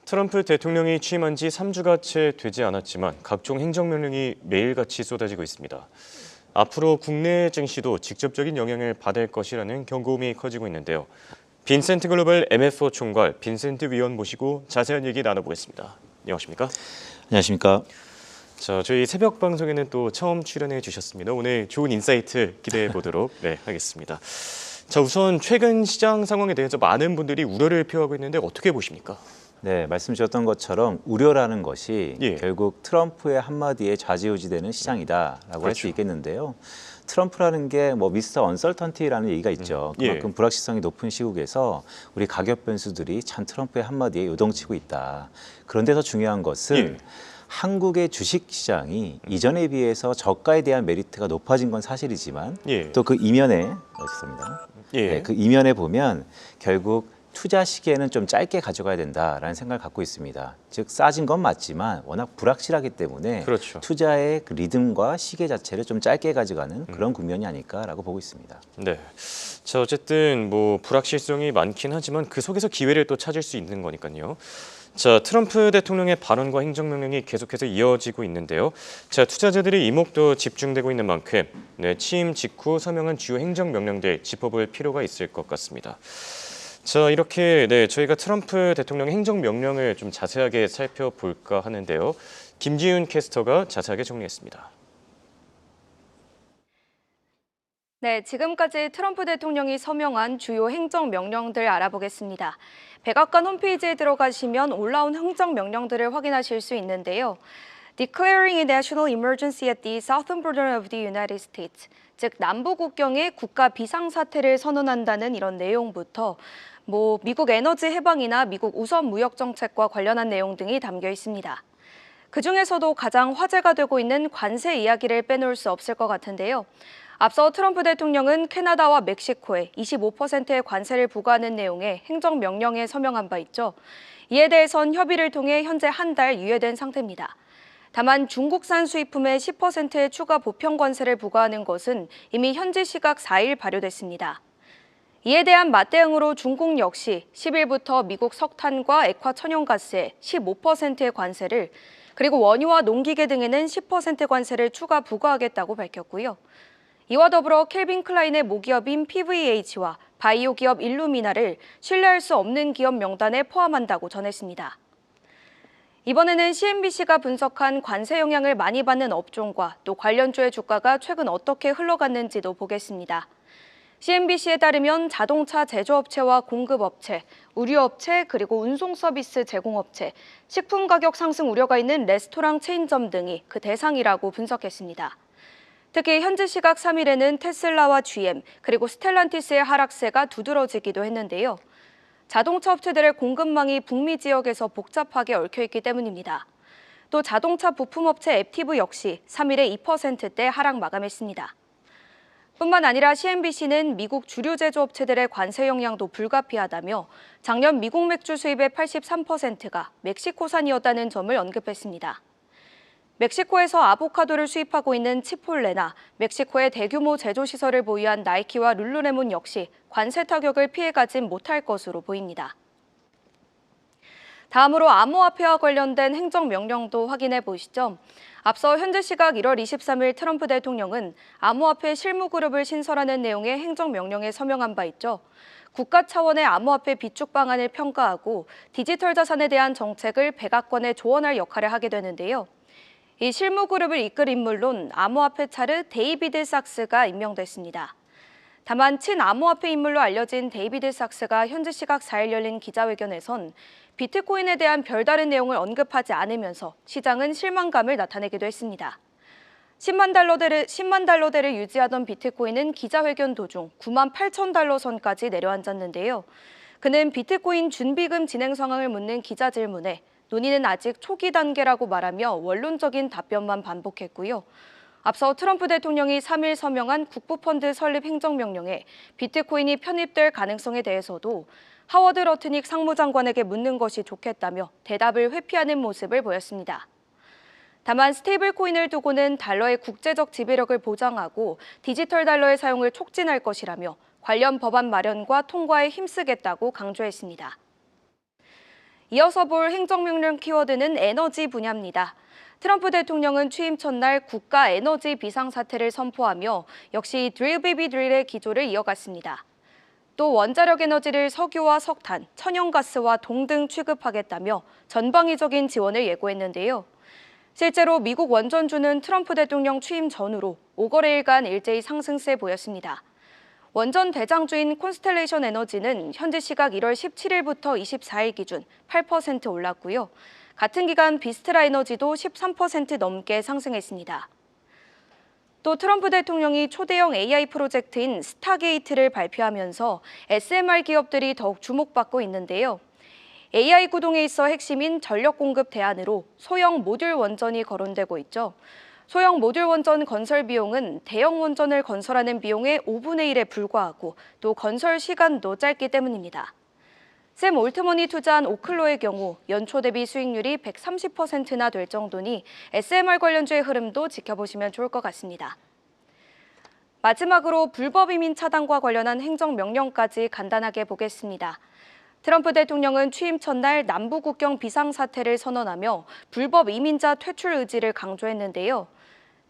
트럼프 대통령이 취임한 지 3주가 채 되지 않았지만 각종 행정명령이 매일같이 쏟아지고 있습니다. 앞으로 국내 증시도 직접적인 영향을 받을 것이라는 경고음이 커지고 있는데요. 빈센트 글로벌 MFO 총괄 빈센트 위원 모시고 자세한 얘기 나눠보겠습니다. 안녕하십니까? 안녕하십니까? 자, 저희 새벽 방송에는 또 처음 출연해 주셨습니다. 오늘 좋은 인사이트 기대해 보도록 하겠습니다. 자, 우선 최근 시장 상황에 대해서 많은 분들이 우려를 표하고 있는데 어떻게 보십니까? 네, 말씀 주셨던 것처럼 우려라는 것이 예. 결국 트럼프의 한마디에 좌지우지되는 시장이다라고 할 수 그렇죠. 있겠는데요. 트럼프라는 게 뭐 미스터 언설턴티라는 얘기가 있죠. 그만큼 불확실성이 높은 시국에서 우리 가격 변수들이 참 트럼프의 한마디에 요동치고 있다. 그런데 더 중요한 것은 한국의 주식 시장이 이전에 비해서 저가에 대한 메리트가 높아진 건 사실이지만 또 그 이면에 죄송합니다. 네, 그 이면에 보면 결국 투자 시기에는 좀 짧게 가져가야 된다라는 생각을 갖고 있습니다. 즉 싸진 건 맞지만 워낙 불확실하기 때문에 그렇죠. 투자의 그 리듬과 시계 자체를 좀 짧게 가져가는 그런 국면이 아닐까라고 보고 있습니다. 네. 자, 어쨌든 뭐 불확실성이 많긴 하지만 그 속에서 기회를 또 찾을 수 있는 거니까요. 자, 트럼프 대통령의 발언과 행정명령이 계속해서 이어지고 있는데요. 자, 투자자들의 이목도 집중되고 있는 만큼 취임 직후 서명한 주요 행정명령들 짚어볼 필요가 있을 것 같습니다. 자, 이렇게 저희가 트럼프 대통령 행정명령을 좀 자세하게 살펴볼까 하는데요. 김지윤 캐스터가 자세하게 정리했습니다. 네, 지금까지 트럼프 대통령이 서명한 주요 행정명령들 알아보겠습니다. 백악관 홈페이지에 들어가시면 올라온 행정명령들을 확인하실 수 있는데요. Declaring a national emergency at the southern border of the United States, 즉 남부 국경에 국가 비상사태를 선언한다는 이런 내용부터 미국 에너지 해방이나 미국 우선 무역 정책과 관련한 내용 등이 담겨 있습니다. 그중에서도 가장 화제가 되고 있는 관세 이야기를 빼놓을 수 없을 것 같은데요. 앞서 트럼프 대통령은 캐나다와 멕시코에 25%의 관세를 부과하는 내용의 행정명령에 서명한 바 있죠. 이에 대해선 협의를 통해 현재 한 달 유예된 상태입니다. 다만 중국산 수입품에 10%의 추가 보편 관세를 부과하는 것은 이미 현지 시각 4일 발효됐습니다. 이에 대한 맞대응으로 중국 역시 10일부터 미국 석탄과 액화 천연가스에 15%의 관세를, 그리고 원유와 농기계 등에는 10% 관세를 추가 부과하겠다고 밝혔고요. 이와 더불어 켈빈 클라인의 모기업인 PVH와 바이오 기업 일루미나를 신뢰할 수 없는 기업 명단에 포함한다고 전했습니다. 이번에는 CNBC가 분석한 관세 영향을 많이 받는 업종과 또 관련주의 주가가 최근 어떻게 흘러갔는지도 보겠습니다. CNBC에 따르면 자동차 제조업체와 공급업체, 의류업체, 그리고 운송 서비스 제공업체, 식품 가격 상승 우려가 있는 레스토랑 체인점 등이 그 대상이라고 분석했습니다. 특히 현지 시각 3일에는 테슬라와 GM, 그리고 스텔란티스의 하락세가 두드러지기도 했는데요. 자동차 업체들의 공급망이 북미 지역에서 복잡하게 얽혀있기 때문입니다. 또 자동차 부품업체 앱티브 역시 3일에 2%대 하락 마감했습니다. 뿐만 아니라 CNBC는 미국 주류 제조업체들의 관세 영향도 불가피하다며 작년 미국 맥주 수입의 83%가 멕시코산이었다는 점을 언급했습니다. 멕시코에서 아보카도를 수입하고 있는 치폴레나 멕시코의 대규모 제조시설을 보유한 나이키와 룰루레몬 역시 관세 타격을 피해가진 못할 것으로 보입니다. 다음으로 암호화폐와 관련된 행정명령도 확인해 보시죠. 앞서 현재 시각 1월 23일 트럼프 대통령은 암호화폐 실무그룹을 신설하는 내용의 행정명령에 서명한 바 있죠. 국가 차원의 암호화폐 비축 방안을 평가하고 디지털 자산에 대한 정책을 백악관에 조언할 역할을 하게 되는데요. 이 실무그룹을 이끌 인물론 암호화폐 차르 데이비드 sak스가 임명됐습니다. 다만 친암호화폐 인물로 알려진 데이비드 sak스가 현지 시각 4일 열린 기자회견에선 비트코인에 대한 별다른 내용을 언급하지 않으면서 시장은 실망감을 나타내기도 했습니다. 10만 달러대를 유지하던 비트코인은 기자회견 도중 9만 8천 달러 선까지 내려앉았는데요. 그는 비트코인 준비금 진행 상황을 묻는 기자 질문에 논의는 아직 초기 단계라고 말하며 원론적인 답변만 반복했고요. 앞서 트럼프 대통령이 3일 서명한 국부펀드 설립 행정명령에 비트코인이 편입될 가능성에 대해서도 하워드 러트닉 상무장관에게 묻는 것이 좋겠다며 대답을 회피하는 모습을 보였습니다. 다만 스테이블 코인을 두고는 달러의 국제적 지배력을 보장하고 디지털 달러의 사용을 촉진할 것이라며 관련 법안 마련과 통과에 힘쓰겠다고 강조했습니다. 이어서 볼 행정명령 키워드는 에너지 분야입니다. 트럼프 대통령은 취임 첫날 국가 에너지 비상사태를 선포하며 역시 드릴 베이비 드릴의 기조를 이어갔습니다. 또 원자력 에너지를 석유와 석탄, 천연가스와 동등 취급하겠다며 전방위적인 지원을 예고했는데요. 실제로 미국 원전주는 트럼프 대통령 취임 전후로 5거래일간 일제히 상승세 보였습니다. 원전 대장주인 콘스텔레이션 에너지는 현지 시각 1월 17일부터 24일 기준 8% 올랐고요. 같은 기간 비스트라 에너지도 13% 넘게 상승했습니다. 또 트럼프 대통령이 초대형 AI 프로젝트인 스타게이트를 발표하면서 SMR 기업들이 더욱 주목받고 있는데요. AI 구동에 있어 핵심인 전력 공급 대안으로 소형 모듈 원전이 거론되고 있죠. 소형 모듈 원전 건설 비용은 대형 원전을 건설하는 비용의 5분의 1에 불과하고 또 건설 시간도 짧기 때문입니다. 샘 올트먼이 투자한 오클로의 경우 연초 대비 수익률이 130%나 될 정도니 SMR 관련주의 흐름도 지켜보시면 좋을 것 같습니다. 마지막으로 불법 이민 차단과 관련한 행정명령까지 간단하게 보겠습니다. 트럼프 대통령은 취임 첫날 남부 국경 비상사태를 선언하며 불법 이민자 퇴출 의지를 강조했는데요.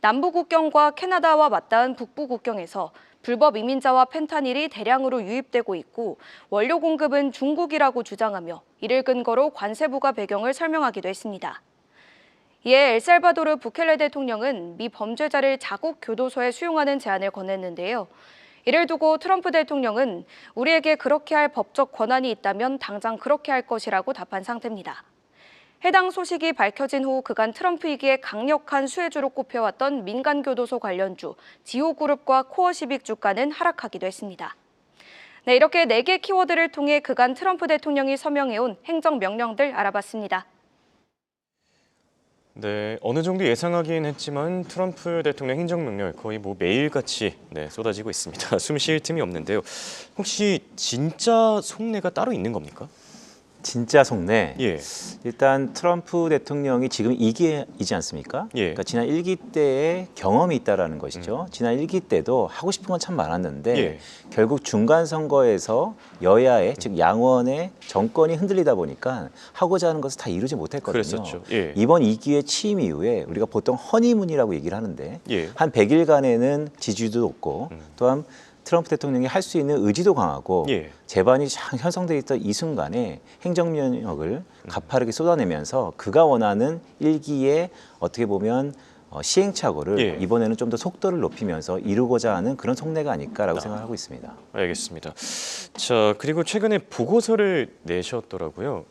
남부 국경과 캐나다와 맞닿은 북부 국경에서 불법 이민자와 펜타닐이 대량으로 유입되고 있고 원료 공급은 중국이라고 주장하며 이를 근거로 관세 부과 배경을 설명하기도 했습니다. 이에 엘살바도르 부켈레 대통령은 미 범죄자를 자국 교도소에 수용하는 제안을 건넸는데요. 이를 두고 트럼프 대통령은 우리에게 그렇게 할 법적 권한이 있다면 당장 그렇게 할 것이라고 답한 상태입니다. 해당 소식이 밝혀진 후 그간 트럼프이기에 강력한 수혜주로 꼽혀왔던 민간교도소 관련주, 지오그룹과 코어시빅 주가는 하락하기도 했습니다. 네, 이렇게 4개 키워드를 통해 그간 트럼프 대통령이 서명해온 행정명령들 알아봤습니다. 네, 어느 정도 예상하긴 했지만 트럼프 대통령 행정명령 거의 뭐 매일같이 쏟아지고 있습니다. 숨 쉴 틈이 없는데요. 혹시 진짜 속내가 따로 있는 겁니까? 진짜 속내. 예. 일단 트럼프 대통령이 지금 2기이지 않습니까? 예. 그러니까 지난 1기 때의 경험이 있다라는 것이죠. 지난 1기 때도 하고 싶은 건 참 많았는데 예. 결국 중간 선거에서 여야의 즉 양원의 정권이 흔들리다 보니까 하고자 하는 것을 다 이루지 못했거든요. 그랬었죠. 예. 이번 2기의 취임 이후에 우리가 보통 허니문이라고 얘기를 하는데 예. 한 100일간에는 지지율도 높고 또한 트럼프 대통령이 할 수 있는 의지도 강하고 예. 제반이 쫙 형성돼 있던 이 순간에 행정명령을 가파르게 쏟아내면서 그가 원하는 1기의 어떻게 보면 시행착오를 예. 이번에는 좀 더 속도를 높이면서 이루고자 하는 그런 속내가 아닐까라고 생각하고 있습니다. 알겠습니다. 자, 그리고 최근에 보고서를 내셨더라고요.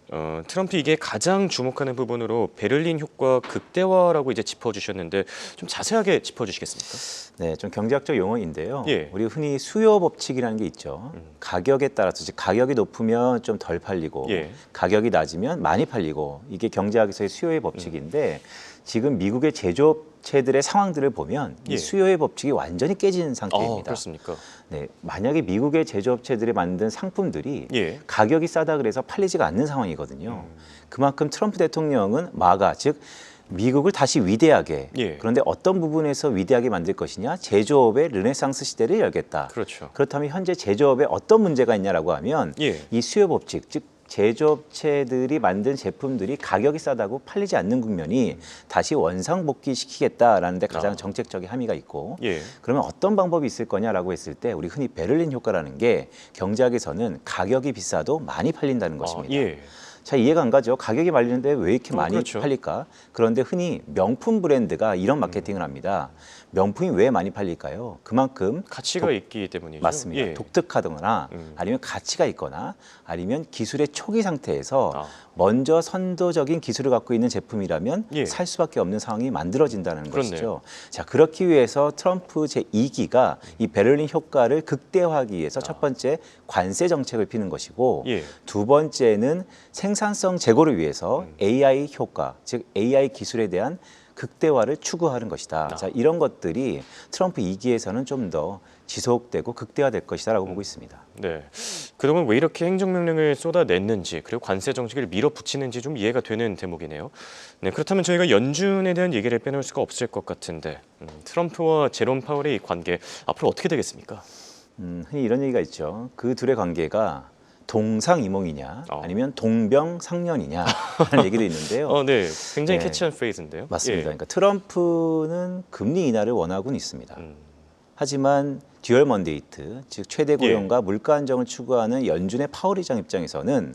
트럼프 이게 가장 주목하는 부분으로 베를린 효과 극대화라고 이제 짚어주셨는데 좀 자세하게 짚어주시겠습니까? 네, 좀 경제학적 용어인데요. 예. 우리 흔히 수요 법칙이라는 게 있죠. 가격에 따라서 즉 가격이 높으면 좀 덜 팔리고 예. 가격이 낮으면 많이 팔리고 이게 경제학에서의 수요의 법칙인데 지금 미국의 제조업체들의 상황들을 보면 예. 이 수요의 법칙이 완전히 깨진 상태입니다. 그렇습니까? 네, 만약에 미국의 제조업체들이 만든 상품들이 예. 가격이 싸다 그래서 팔리지가 않는 상황이거든요. 그만큼 트럼프 대통령은 마가 즉 미국을 다시 위대하게 예. 그런데 어떤 부분에서 위대하게 만들 것이냐 제조업의 르네상스 시대를 열겠다. 그렇죠. 그렇다면 현재 제조업에 어떤 문제가 있냐라고 하면 예. 이 수요 법칙 즉 제조업체들이 만든 제품들이 가격이 싸다고 팔리지 않는 국면이 다시 원상복귀시키겠다라는 데 가장 정책적인 함의가 있고 예. 그러면 어떤 방법이 있을 거냐라고 했을 때 우리 흔히 베를린 효과라는 게 경제학에서는 가격이 비싸도 많이 팔린다는 것입니다. 예. 자, 이해가 안 가죠. 가격이 말리는데 왜 이렇게 많이 그렇죠. 팔릴까? 그런데 흔히 명품 브랜드가 이런 마케팅을 합니다. 명품이 왜 많이 팔릴까요? 그만큼 가치가 있기 때문이죠. 맞습니다. 예. 독특하거나 아니면 가치가 있거나 아니면 기술의 초기 상태에서 아. 먼저 선도적인 기술을 갖고 있는 제품이라면 예. 살 수밖에 없는 상황이 만들어진다는 그렇네요. 것이죠. 자, 그렇기 위해서 트럼프 제2기가 이 베를린 효과를 극대화하기 위해서 첫 번째 관세 정책을 피는 것이고 예. 두 번째는 생산성 제고를 위해서 AI 효과, 즉 AI 기술에 대한 극대화를 추구하는 것이다. 자, 이런 것들이 트럼프 2기에서는 좀 더 지속되고 극대화될 것이다라고 보고 있습니다. 네. 그동안 왜 이렇게 행정명령을 쏟아냈는지 그리고 관세 정책을 밀어붙이는지 좀 이해가 되는 대목이네요. 네, 그렇다면 저희가 연준에 대한 얘기를 빼놓을 수가 없을 것 같은데 트럼프와 제롬 파월의 이 관계 앞으로 어떻게 되겠습니까? 흔히 이런 얘기가 있죠. 그 둘의 관계가 동상이몽이냐 아니면 동병상련이냐라는 얘기도 있는데요. 네, 굉장히 네. 캐치한 프레이즈인데요. 맞습니다. 예. 그러니까 트럼프는 금리 인하를 원하고는 있습니다. 하지만 듀얼 먼데이트, 즉 최대 고용과 물가 안정을 추구하는 연준의 파월 의장 입장에서는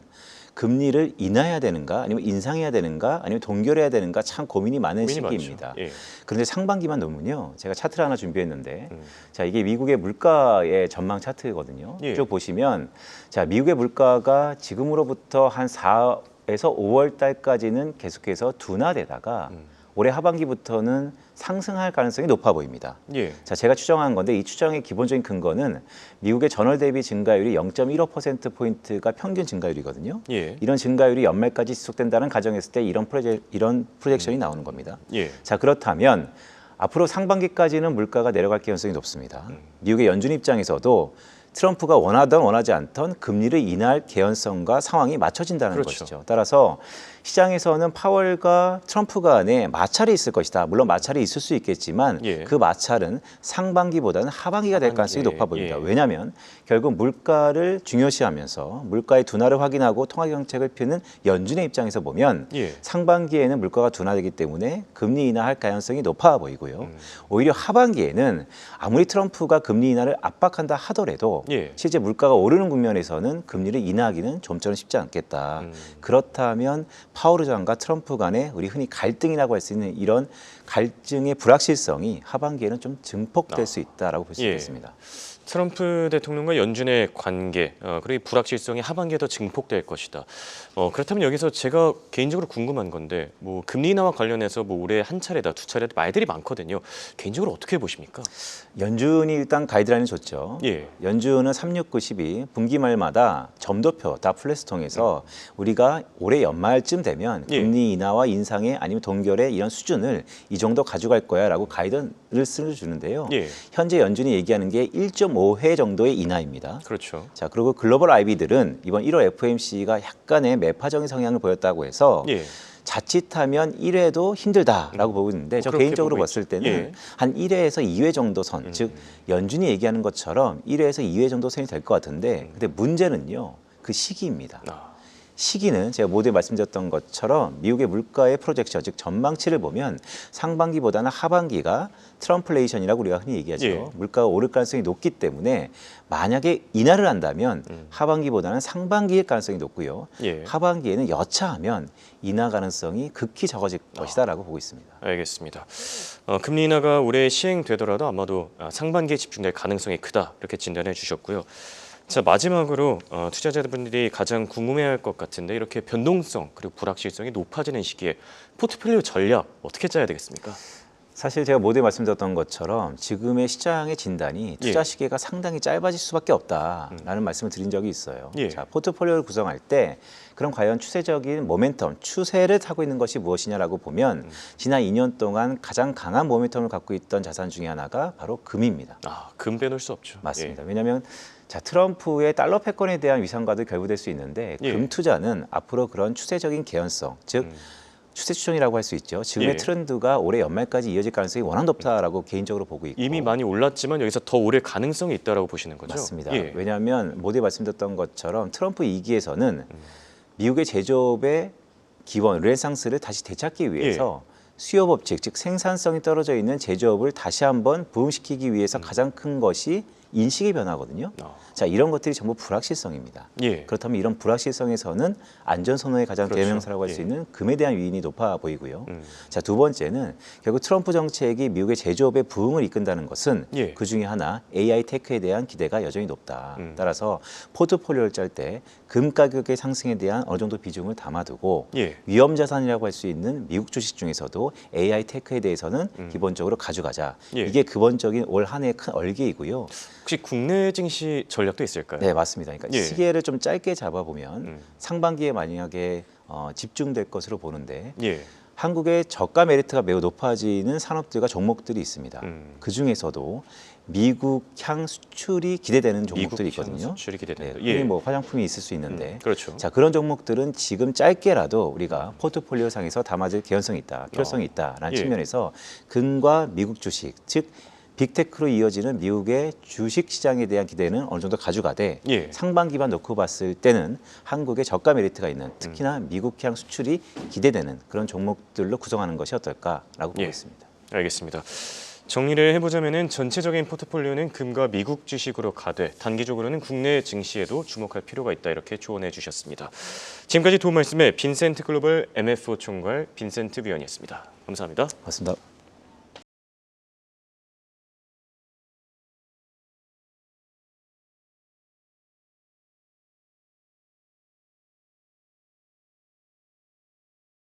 금리를 인하해야 되는가 아니면 인상해야 되는가 아니면 동결해야 되는가 참 고민이 많은 시기입니다. 예. 그런데 상반기만 놓으면요. 제가 차트를 하나 준비했는데 자, 이게 미국의 물가의 전망 차트거든요. 예. 쭉 보시면 자, 미국의 물가가 지금으로부터 한 4에서 5월 달까지는 계속해서 둔화되다가 올해 하반기부터는 상승할 가능성이 높아 보입니다. 예. 자, 제가 추정한 건데 이 추정의 기본적인 근거는 미국의 전월 대비 증가율이 0.15%포인트가 평균 증가율이거든요. 예. 이런 증가율이 연말까지 지속된다는 가정했을 때 이런 프로젝션이 나오는 겁니다. 예. 자, 그렇다면 앞으로 상반기까지는 물가가 내려갈 가능성이 높습니다. 미국의 연준 입장에서도 트럼프가 원하든 원하지 않던 금리를 인하할 개연성과 상황이 맞춰진다는 그렇죠. 것이죠. 따라서 시장에서는 파월과 트럼프 간에 마찰이 있을 것이다. 물론 마찰이 있을 수 있겠지만 예. 그 마찰은 상반기보다는 하반기가 될 가능성이 높아 보입니다. 예. 왜냐하면 결국 물가를 중요시하면서 물가의 둔화를 확인하고 통화 정책을 펴는 연준의 입장에서 보면 예. 상반기에는 물가가 둔화되기 때문에 금리 인하할 가능성이 높아 보이고요. 오히려 하반기에는 아무리 트럼프가 금리 인하를 압박한다 하더라도 예. 실제 물가가 오르는 국면에서는 금리를 인하하기는 좀처럼 쉽지 않겠다. 그렇다면 파월 의장과 트럼프 간에 우리 흔히 갈등이라고 할 수 있는 이런 갈등의 불확실성이 하반기에는 좀 증폭될 수 있다라고 볼 수 예. 있겠습니다. 트럼프 대통령과 연준의 관계 그리고 이 불확실성이 하반기에 더 증폭될 것이다. 그렇다면 여기서 제가 개인적으로 궁금한 건데 뭐 금리 인하와 관련해서 뭐 올해 한 차례다 두 차례다 말들이 많거든요. 개인적으로 어떻게 보십니까? 연준이 일단 가이드라인을 줬죠. 예. 연준은 3, 6, 9, 12 분기 말마다 점도표 다플랫을 통해서 우리가 올해 연말쯤 되면 예. 금리 인하와 인상의 아니면 동결의 이런 수준을 이 정도 가져갈 거야라고 가이드를 주는데요. 예. 현재 연준이 얘기하는 게 1.5회 정도의 인하입니다. 그렇죠. 자, 그리고 글로벌 IB들은 이번 1월 FOMC가 약간의 매파적인 성향을 보였다고 해서 예. 자칫하면 1회도 힘들다라고 보고 있는데 저 그렇게 개인적으로 보고 봤을 때는 예. 한 1회에서 2회 정도 선, 즉 연준이 얘기하는 것처럼 1회에서 2회 정도 선이 될 것 같은데 근데 문제는요. 그 시기입니다. 시기는 제가 모두에 말씀드렸던 것처럼 미국의 물가의 프로젝션, 즉 전망치를 보면 상반기보다는 하반기가 트럼플레이션이라고 우리가 흔히 얘기하죠. 예. 물가가 오를 가능성이 높기 때문에 만약에 인하를 한다면 하반기보다는 상반기일 가능성이 높고요. 예. 하반기에는 여차하면 인하 가능성이 극히 적어질 것이다라고 보고 있습니다. 알겠습니다. 금리 인하가 올해 시행되더라도 아마도 상반기에 집중될 가능성이 크다 이렇게 진단해 주셨고요. 자, 마지막으로 투자자분들이 가장 궁금해할 것 같은데 이렇게 변동성 그리고 불확실성이 높아지는 시기에 포트폴리오 전략 어떻게 짜야 되겠습니까? 사실 제가 모두에 말씀드렸던 것처럼 지금의 시장의 진단이 투자 예. 시기가 상당히 짧아질 수밖에 없다라는 말씀을 드린 적이 있어요. 예. 자, 포트폴리오를 구성할 때 그럼 과연 추세적인 모멘텀, 추세를 타고 있는 것이 무엇이냐라고 보면 지난 2년 동안 가장 강한 모멘텀을 갖고 있던 자산 중에 하나가 바로 금입니다. 금 빼놓을 수 없죠. 맞습니다. 왜냐하면 자, 트럼프의 달러 패권에 대한 위상과도 결부될 수 있는데 예. 금 투자는 앞으로 그런 추세적인 개연성, 즉 추세 추종이라고 할 수 있죠. 지금의 예. 트렌드가 올해 연말까지 이어질 가능성이 워낙 높다라고 개인적으로 보고 있고 이미 많이 올랐지만 여기서 더 오를 가능성이 있다라고 보시는 거죠? 맞습니다. 예. 왜냐하면 모두에 말씀드렸던 것처럼 트럼프 2기에서는 미국의 제조업의 기원, 르네상스를 다시 되찾기 위해서 수요 법칙, 즉 생산성이 떨어져 있는 제조업을 다시 한번 부흥시키기 위해서 가장 큰 것이 인식의 변화거든요. 자, 이런 것들이 전부 불확실성입니다. 예. 그렇다면 이런 불확실성에서는 안전선호의 가장 그렇죠. 대명사라고 할 수 예. 있는 금에 대한 유인이 높아 보이고요. 자, 두 번째는 결국 트럼프 정책이 미국의 제조업의 부흥을 이끈다는 것은 예. 그 중에 하나 AI 테크에 대한 기대가 여전히 높다. 따라서 포트폴리오를 짤 때 금 가격의 상승에 대한 어느 정도 비중을 담아두고 예. 위험 자산이라고 할 수 있는 미국 주식 중에서도 AI 테크에 대해서는 기본적으로 가져가자. 예. 이게 기본적인 올 한 해의 큰 얼개이고요. 혹시 국내 증시 전략도 있을까요? 네, 맞습니다. 그러니까 예. 시계를 좀 짧게 잡아보면 상반기에 만약에 집중될 것으로 보는데 예. 한국의 저가 메리트가 매우 높아지는 산업들과 종목들이 있습니다. 그 중에서도 미국향 수출이 기대되는 종목들이 있거든요. 수출이 기대된다. 네, 흔히 뭐 화장품이 있을 수 있는데 그렇죠. 자, 그런 종목들은 지금 짧게라도 우리가 포트폴리오 상에서 담아줄 개연성이 있다, 필요성이 있다라는 예. 측면에서 금과 미국 주식, 즉 빅테크로 이어지는 미국의 주식 시장에 대한 기대는 어느 정도 가져가되 예. 상반기만 놓고 봤을 때는 한국의 저가 메리트가 있는 특히나 미국향 수출이 기대되는 그런 종목들로 구성하는 것이 어떨까라고 보고 예. 있습니다. 알겠습니다. 정리를 해보자면은 전체적인 포트폴리오는 금과 미국 주식으로 가되 단기적으로는 국내 증시에도 주목할 필요가 있다 이렇게 조언해 주셨습니다. 지금까지 도움 말씀에 빈센트 글로벌 MFO 총괄 빈센트 위원이었습니다. 감사합니다. 고맙습니다.